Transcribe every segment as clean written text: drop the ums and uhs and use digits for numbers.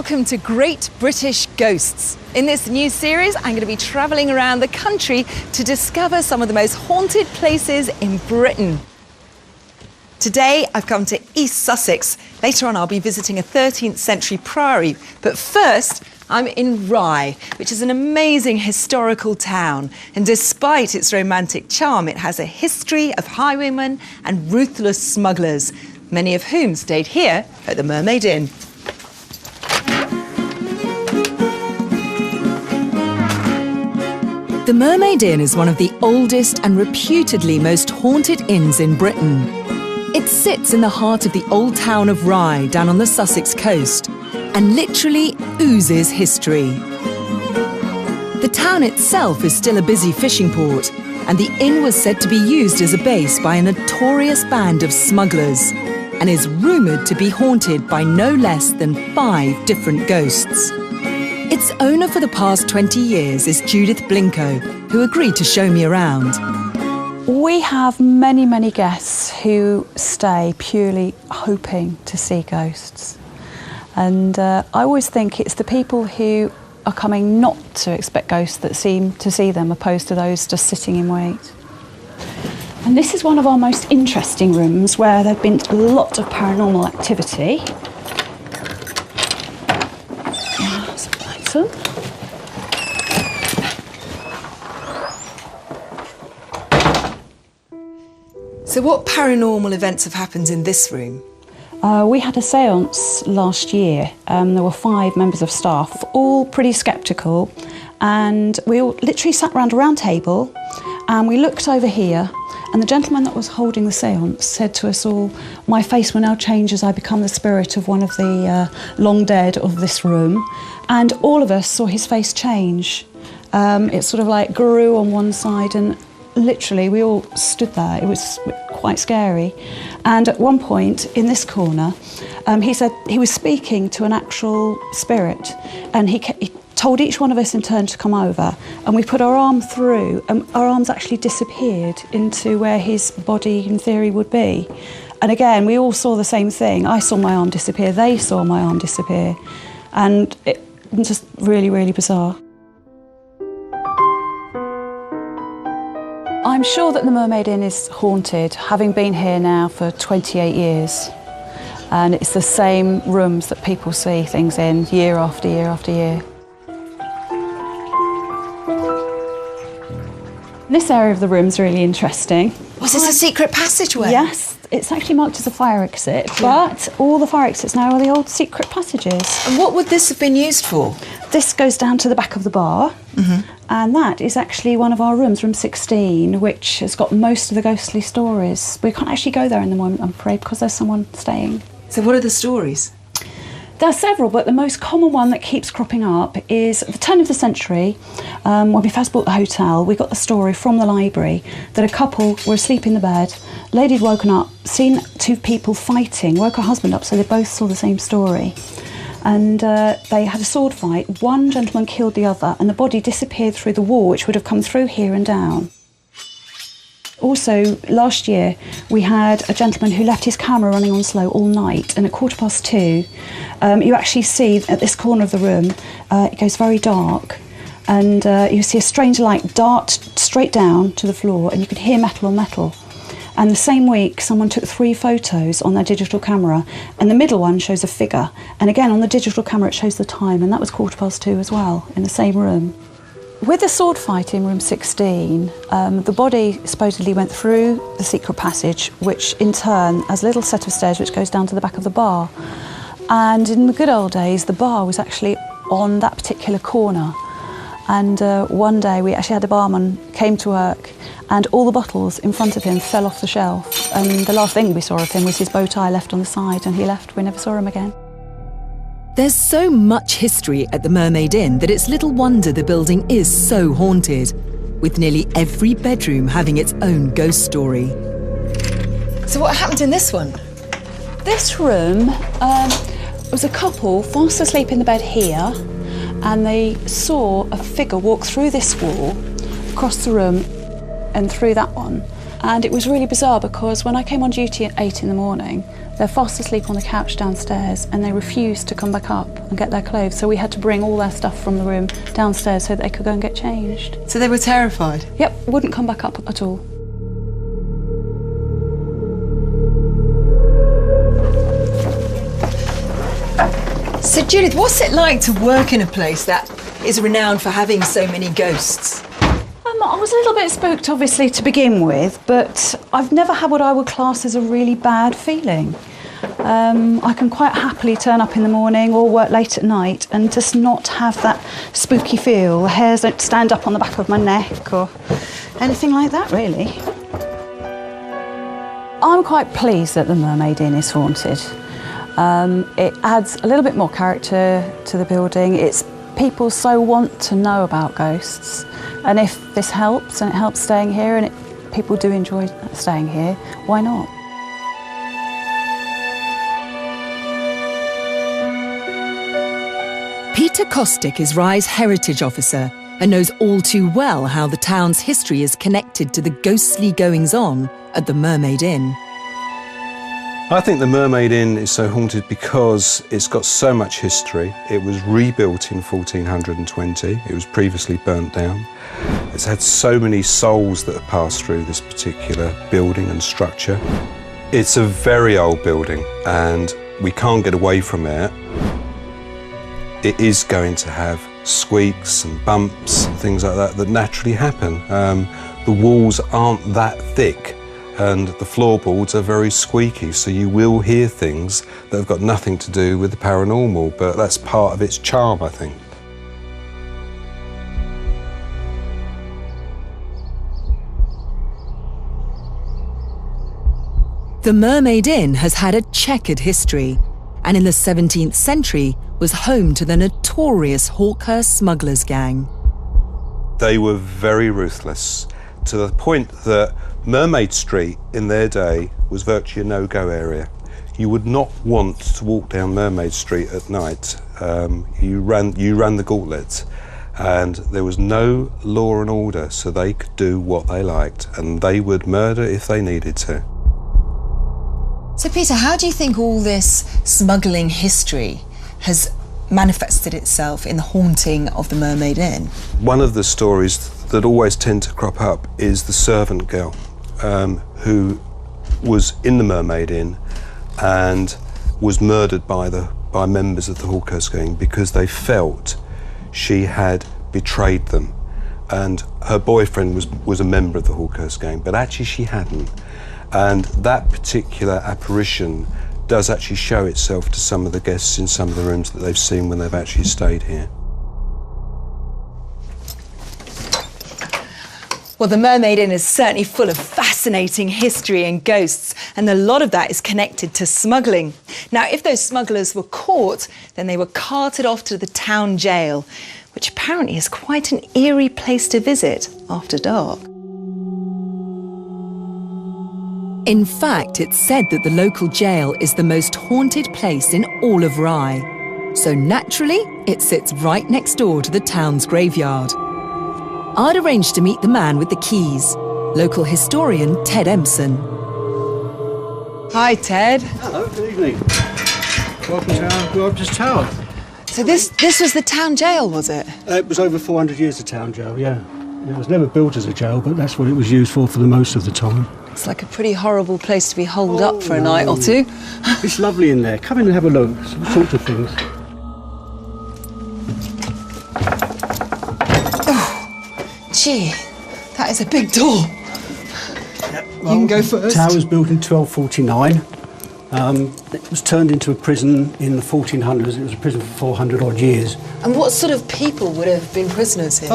welcome to Great British Ghosts. In this new series, I'm going to be travelling around the country to discover some of the most haunted places in Britain. Today, I've come to East Sussex. Later on, I'll be visiting a 13th century priory. But first, I'm in Rye, which is an amazing historical town. And despite its romantic charm, it has a history of highwaymen and ruthless smugglers, many of whom stayed here at the Mermaid Inn. The Mermaid Inn is one of the oldest and reputedly most haunted inns in Britain. It sits in the heart of the old town of Rye, down on the Sussex coast, and literally oozes history. The town itself is still a busy fishing port, and the inn was said to be used as a base by a notorious band of smugglers, and is rumoured to be haunted by no less than 5 different ghosts. Its owner for the past 20 years is Judith Blinko, who agreed to show me around. We have many, many guests who stay purely hoping to see ghosts. And I always think it's the people who are coming not to expect ghosts that seem to see them, opposed to those just sitting in wait. And this is one of our most interesting rooms, where there's been a lot of paranormal activity. So what paranormal events have happened in this room? We had a séance last year. There were 5 members of staff, all pretty sceptical, and we all literally sat around a round table and we looked over here, and the gentleman that was holding the séance said to us all, "My face will now change as I become the spirit of one of the long dead of this room." And all of us saw his face change. It sort of like grew on one side, and literally we all stood there. It was quite scary. And at one point in this corner, he said he was speaking to an actual spirit, and he told each one of us in turn to come over, and we put our arm through, and our arms actually disappeared into where his body in theory would be. And again, we all saw the same thing. I saw my arm disappear, they saw my arm disappear, and it was just really, really bizarre. I'm sure that the Mermaid Inn is haunted, having been here now for 28 years. And it's the same rooms that people see things in year after year after year. This area of the room is really interesting. Was this a secret passageway? Yes, it's actually marked as a fire exit, but all the fire exits now are the old secret passages. And what would this have been used for? This goes down to the back of the bar, and that is actually one of our rooms, room 16, which has got most of the ghostly stories. We can't actually go there in the moment, I'm afraid, because there's someone staying. So what are the stories? There are several, but the most common one that keeps cropping up is at the turn of the century, when we first bought the hotel. We got the story from the library that a couple were asleep in the bed, lady'd woken up, seen 2 people fighting, woke her husband up, so they both saw the same story. And they had a sword fight. One gentleman killed the other, and the body disappeared through the wall, which would have come through here and down. Also, last year, we had a gentleman who left his camera running on slow all night, and at 2:15, you actually see at this corner of the room, it goes very dark, and you see a strange light dart straight down to the floor, and you could hear metal on metal. And the same week, someone took 3 photos on their digital camera, and the middle one shows a figure. And again, on the digital camera, it shows the time, and that was 2:15 as well, in the same room. With the sword fight in room 16, the body supposedly went through the secret passage, which in turn has a little set of stairs which goes down to the back of the bar. And in the good old days, the bar was actually on that particular corner. And one day we actually had a barman came to work, and all the bottles in front of him fell off the shelf, and the last thing we saw of him was his bow tie left on the side, and he left. We never saw him again. There's so much history at the Mermaid Inn that it's little wonder the building is so haunted, with nearly every bedroom having its own ghost story. So what happened in this one? This room was a couple fast asleep in the bed here, and they saw a figure walk through this wall, across the room and through that one. And it was really bizarre because when I came on duty at 8 in the morning, they're fast asleep on the couch downstairs and they refused to come back up and get their clothes. So we had to bring all their stuff from the room downstairs so that they could go and get changed. So they were terrified? Yep, wouldn't come back up at all. So Judith, what's it like to work in a place that is renowned for having so many ghosts? I was a little bit spooked, obviously, to begin with, but I've never had what I would class as a really bad feeling. I can quite happily turn up in the morning or work late at night and just not have that spooky feel. The hairs don't stand up on the back of my neck or anything like that, really. I'm quite pleased that the Mermaid Inn is haunted. It adds a little bit more character to the building. People so want to know about ghosts, and if this helps and it helps staying here and people do enjoy staying here, why not? Peter Kostick is Rye's heritage officer and knows all too well how the town's history is connected to the ghostly goings-on at the Mermaid Inn. I think the Mermaid Inn is so haunted because it's got so much history. It was rebuilt in 1420. It was previously burnt down. It's had so many souls that have passed through this particular building and structure. It's a very old building and we can't get away from it. It is going to have squeaks and bumps and things like that naturally happen. The walls aren't that thick and the floorboards are very squeaky, so you will hear things that have got nothing to do with the paranormal, but that's part of its charm, I think. The Mermaid Inn has had a checkered history, and in the 17th century was home to the notorious Hawkhurst smugglers gang. They were very ruthless, to the point that Mermaid Street in their day was virtually a no-go area. You would not want to walk down Mermaid Street at night. You ran the gauntlet, and there was no law and order, so they could do what they liked, and they would murder if they needed to. So Peter, how do you think all this smuggling history has manifested itself in the haunting of the Mermaid Inn? One of the stories that always tend to crop up is the servant girl who was in the Mermaid Inn and was murdered by members of the Hawkhurst gang because they felt she had betrayed them, and her boyfriend was a member of the Hawkhurst gang, but actually she hadn't. And that particular apparition does actually show itself to some of the guests in some of the rooms that they've seen when they've actually stayed here. Well, the Mermaid Inn is certainly full of fascinating history and ghosts, and a lot of that is connected to smuggling. Now, if those smugglers were caught, then they were carted off to the town jail, which apparently is quite an eerie place to visit after dark. In fact, it's said that the local jail is the most haunted place in all of Rye. So naturally, it sits right next door to the town's graveyard. I'd arranged to meet the man with the keys, local historian Ted Empson. Hi, Ted. Hello, good evening. Welcome to our gorgeous tower. So this was the town jail, was it? It was over 400 years a town jail, yeah. It was never built as a jail, but that's what it was used for the most of the time. It's like a pretty horrible place to be holed up for a night or two. It's lovely in there. Come in and have a look. All sorts of things. Gee, that is a big door. Yep. You can go first. The tower was built in 1249. It was turned into a prison in the 1400s. It was a prison for 400 odd years. And what sort of people would have been prisoners here?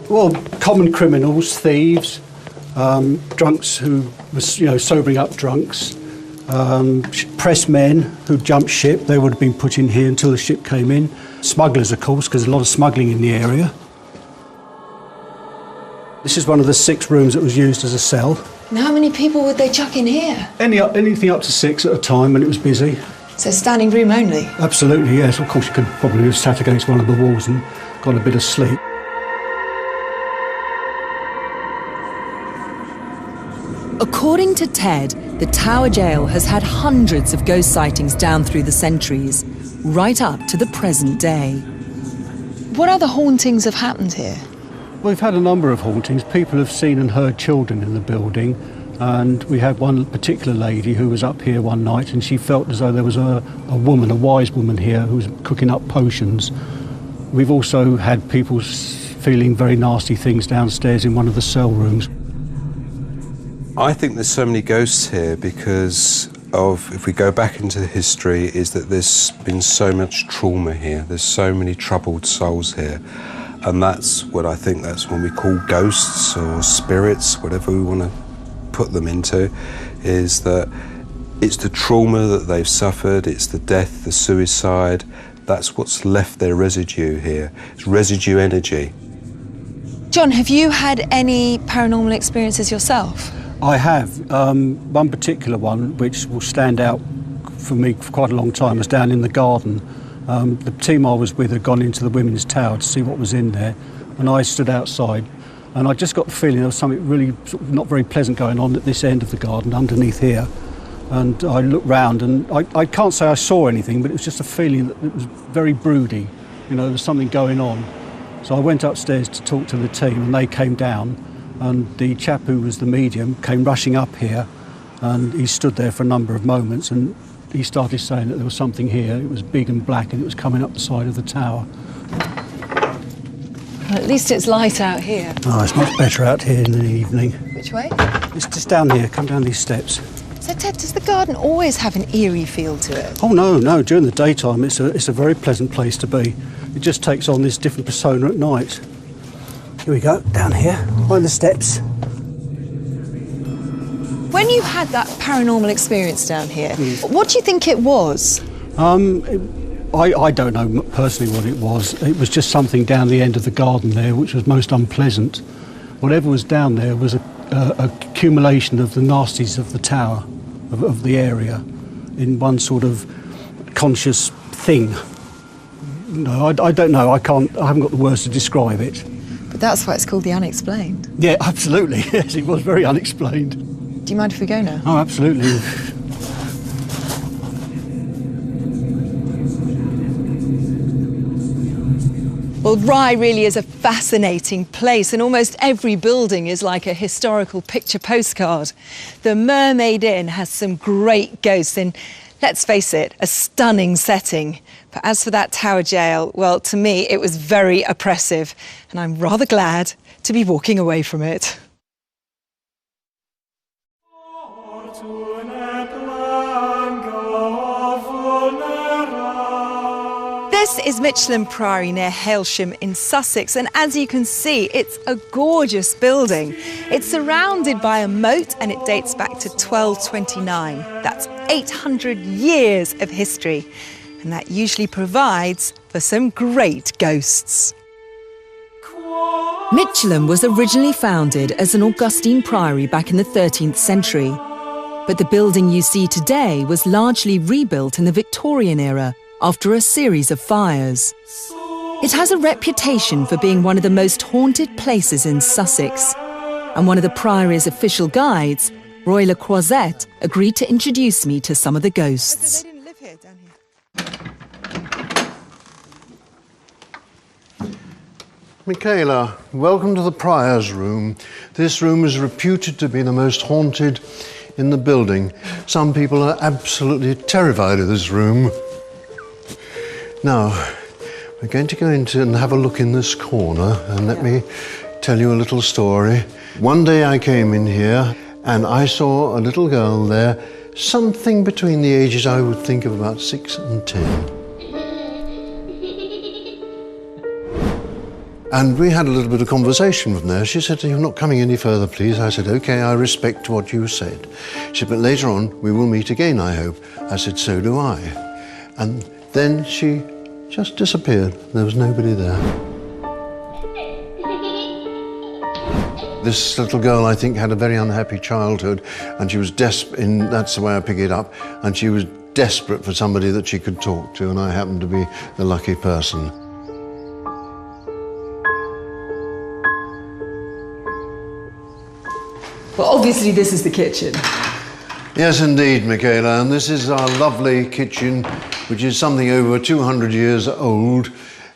Well, common criminals, thieves, drunks who were, sobering up drunks, pressmen who jumped ship. They would have been put in here until the ship came in. Smugglers, of course, because there's a lot of smuggling in the area. This is one of the 6 rooms that was used as a cell. And how many people would they chuck in here? Anything up to 6 at a time when it was busy. So standing room only? Absolutely, yes. Of course, you could probably have sat against one of the walls and got a bit of sleep. According to Ted, the Tower Jail has had hundreds of ghost sightings down through the centuries, right up to the present day. What other hauntings have happened here? We've had a number of hauntings. People have seen and heard children in the building, and we had one particular lady who was up here one night and she felt as though there was a woman, a wise woman here, who was cooking up potions. We've also had people feeling very nasty things downstairs in one of the cell rooms. I think there's so many ghosts here because of, if we go back into the history, is that there's been so much trauma here. There's so many troubled souls here. And that's what I think, that's when we call ghosts or spirits, whatever we want to put them into, is that it's the trauma that they've suffered, it's the death, the suicide, that's what's left their residue here. It's residue energy. John, have you had any paranormal experiences yourself? I have. One particular one which will stand out for me for quite a long time was down in the garden. The team I was with had gone into the women's tower to see what was in there, and I stood outside and I just got the feeling there was something really sort of not very pleasant going on at this end of the garden underneath here. And I looked round and I can't say I saw anything, but it was just a feeling that it was very broody. You know, there was something going on. So I went upstairs to talk to the team and they came down, and the chap who was the medium came rushing up here, and he stood there for a number of moments and he started saying that there was something here. It was big and black and it was coming up the side of the tower. Well, at least it's light out here. Oh, it's much better out here in the evening. Which way? It's just down here, come down these steps. So, Ted, does the garden always have an eerie feel to it? Oh, no, during the daytime it's a very pleasant place to be. It just takes on this different persona at night. Here we go, down here, behind the steps. When you had that paranormal experience down here, what do you think it was? I don't know personally what it was. It was just something down the end of the garden there which was most unpleasant. Whatever was down there was a accumulation of the nasties of the tower, of the area, in one sort of conscious thing. No, I don't know. I haven't got the words to describe it. But that's why it's called the unexplained. Yeah, absolutely. Yes, it was very unexplained. Do you mind if we go now? Oh, absolutely. Well, Rye really is a fascinating place, and almost every building is like a historical picture postcard. The Mermaid Inn has some great ghosts in, let's face it, a stunning setting. But as for that Tower Jail, well, to me, it was very oppressive, and I'm rather glad to be walking away from it. This is Michelham Priory near Hailsham in Sussex, and as you can see, it's a gorgeous building. It's surrounded by a moat and it dates back to 1229. That's 800 years of history, and that usually provides for some great ghosts. Michelham was originally founded as an Augustine priory back in the 13th century, but the building you see today was largely rebuilt in the Victorian era after a series of fires. It has a reputation for being one of the most haunted places in Sussex, and one of the Priory's official guides, Roy Le Croisette, agreed to introduce me to some of the ghosts. They didn't live here, down here. Michaela, welcome to the Prior's room. This room is reputed to be the most haunted in the building. Some people are absolutely terrified of this room. Now, we're going to go into and have a look in this corner, and let me tell you a little story. One day I came in here and I saw a little girl there, something between the ages I would think of about 6 and 10. And we had a little bit of conversation from there. She said, "You're not coming any further, please." I said, "OK, I respect what you said." She said, "But later on, we will meet again, I hope." I said, "So do I." And then she just disappeared. There was nobody there. This little girl, I think, had a very unhappy childhood, and she was desperate, that's the way I pick it up, and she was desperate for somebody that she could talk to, and I happened to be the lucky person. Well, obviously this is the kitchen. Yes, indeed, Michaela, and this is our lovely kitchen, which is something over 200 years old,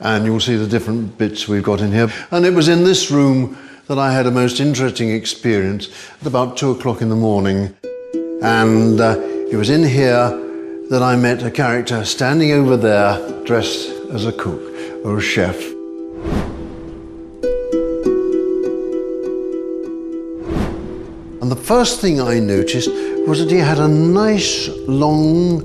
and you'll see the different bits we've got in here. And it was in this room that I had a most interesting experience at about 2 o'clock in the morning. And it was in here that I met a character standing over there, dressed as a cook or a chef. And the first thing I noticed was that he had a nice long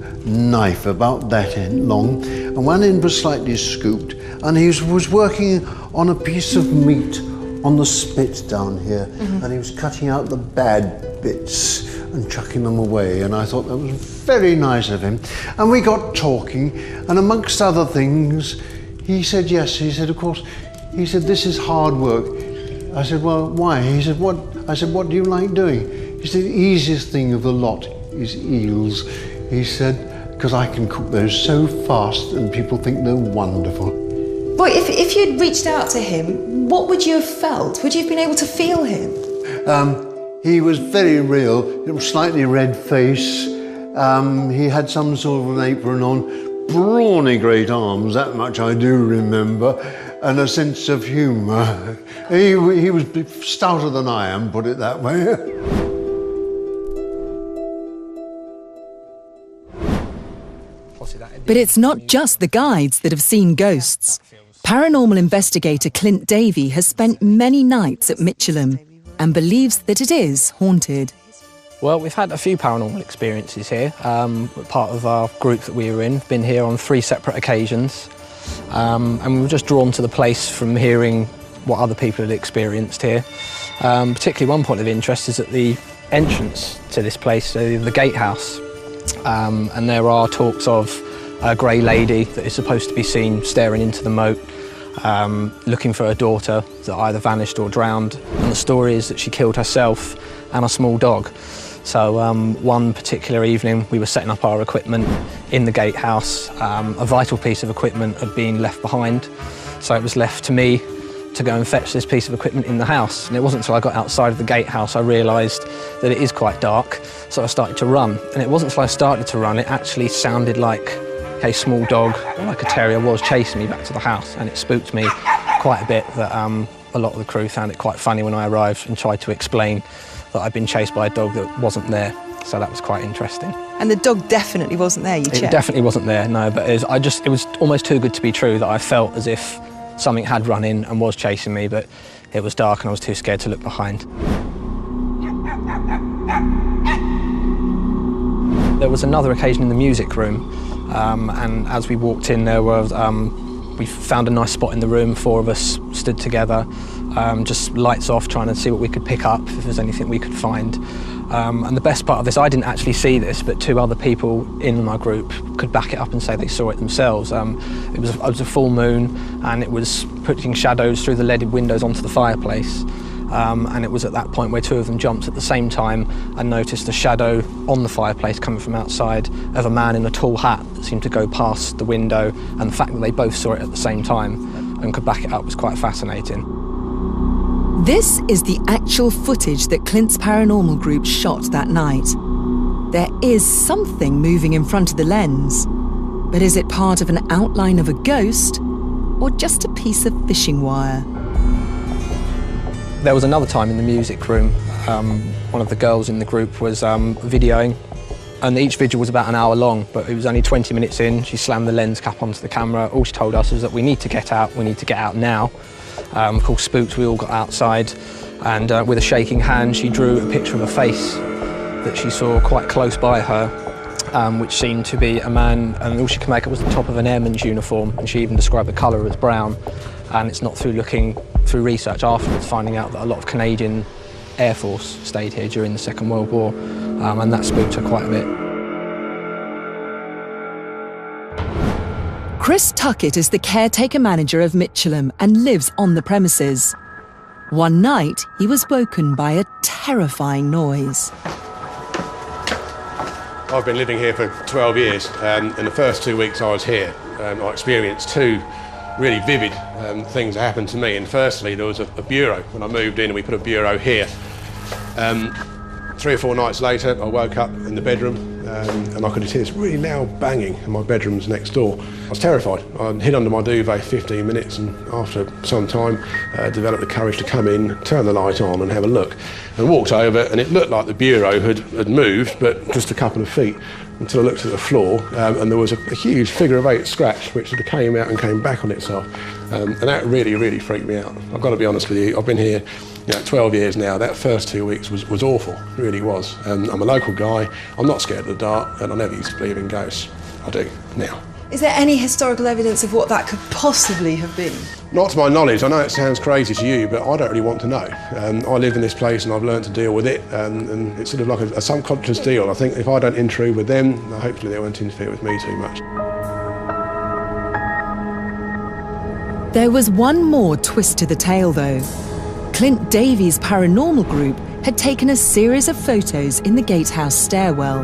knife, about that end long, and one end was slightly scooped, and he was working on a piece of meat on the spit down here, and he was cutting out the bad bits and chucking them away, and I thought that was very nice of him. And we got talking, and amongst other things, he said yes. He said, of course, he said, this is hard work. I said, well, why? He said, what? I said, what do you like doing? He said, the easiest thing of the lot is eels. He said, because I can cook those so fast and people think they're wonderful. Boy, if you'd reached out to him, what would you have felt? Would you have been able to feel him? He was very real. It was slightly red face. He had some sort of an apron on, brawny great arms, that much I do remember, and a sense of humour. He was stouter than I am, put it that way. But it's not just the guides that have seen ghosts. Paranormal investigator Clint Davey has spent many nights at Michelham and believes that it is haunted. Well, we've had a few paranormal experiences here. Part of our group that we were in, been here on 3 separate occasions. And we were just drawn to the place from hearing what other people had experienced here. Particularly one point of interest is at the entrance to this place, the gatehouse. And there are talks of a grey lady that is supposed to be seen staring into the moat, looking for her daughter that either vanished or drowned. And the story is that she killed herself and a small dog. So one particular evening we were setting up our equipment in the gatehouse. A vital piece of equipment had been left behind, so it was left to me to go and fetch this piece of equipment in the house. And it wasn't until I got outside of the gatehouse I realised that it is quite dark, so I started to run. And it wasn't until I started to run, it actually sounded like a small dog, or like a terrier, was chasing me back to the house, and it spooked me quite a bit that a lot of the crew found it quite funny when I arrived and tried to explain that I'd been chased by a dog that wasn't there. So that was quite interesting. And the dog definitely wasn't there, you checked? It definitely wasn't there, no, but it was almost too good to be true that I felt as if something had run in and was chasing me, but it was dark and I was too scared to look behind. There was another occasion in the music room, and as we walked in there was, we found a nice spot in the room, 4 of us stood together, just lights off, trying to see what we could pick up, if there's anything we could find. And the best part of this, I didn't actually see this, but 2 other people in my group could back it up and say they saw it themselves. It was a full moon, and it was putting shadows through the leaded windows onto the fireplace. And it was at that point where 2 of them jumped at the same time and noticed a shadow on the fireplace coming from outside of a man in a tall hat that seemed to go past the window, and the fact that they both saw it at the same time and could back it up was quite fascinating. This is the actual footage that Clint's paranormal group shot that night. There is something moving in front of the lens, but is it part of an outline of a ghost or just a piece of fishing wire? There was another time in the music room, one of the girls in the group was videoing, and each video was about an hour long, but it was only 20 minutes in. She slammed the lens cap onto the camera. All she told us was that we need to get out now. Of course, spooked, we all got outside, and with a shaking hand she drew a picture of a face that she saw quite close by her, which seemed to be a man, and all she could make it was the top of an airman's uniform, and she even described the colour as brown. And it's not through looking through research afterwards, finding out that a lot of Canadian Air Force stayed here during the Second World War, and that spooked her quite a bit. Chris Tuckett is the caretaker manager of Michelham and lives on the premises. One night, he was woken by a terrifying noise. I've been living here for 12 years, and in the first 2 weeks I was here, I experienced 2 really vivid things that happened to me. And firstly, there was a bureau. When I moved in, we put a bureau here, 3 or 4 nights later, I woke up in the bedroom and I could hear this really loud banging in my bedroom's next door. I was terrified. I hid under my duvet 15 minutes and after some time developed the courage to come in, turn the light on and have a look. And walked over and it looked like the bureau had moved, but just a couple of feet, until I looked at the floor and there was a huge figure of 8 scratch which came out and came back on itself. And that really, really freaked me out. I've got to be honest with you, I've been here 12 years now. That first 2 weeks was awful, really was. I'm a local guy, I'm not scared of the dark, and I never used to believe in ghosts. I do, now. Is there any historical evidence of what that could possibly have been? Not to my knowledge. I know it sounds crazy to you, but I don't really want to know. I live in this place and I've learned to deal with it, and it's sort of like a subconscious deal. I think if I don't intrude with them, hopefully they won't interfere with me too much. There was one more twist to the tale, though. Clint Davies' paranormal group had taken a series of photos in the gatehouse stairwell,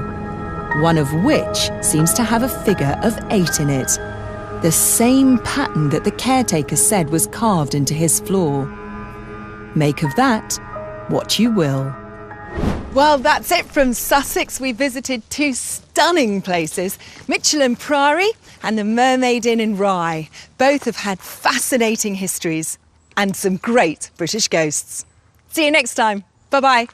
one of which seems to have a figure of 8 in it, the same pattern that the caretaker said was carved into his floor. Make of that what you will. Well, that's it from Sussex. We visited 2 stunning places, Michelham Priory and the Mermaid Inn in Rye. Both have had fascinating histories and some great British ghosts. See you next time. Bye-bye.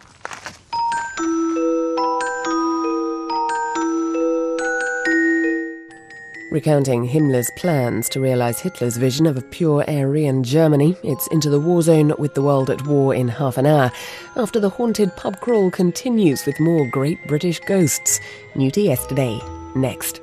Recounting Himmler's plans to realise Hitler's vision of a pure Aryan Germany, it's Into the War Zone with the world at war in half an hour, after the haunted pub crawl continues with more great British ghosts. New to yesterday. Next.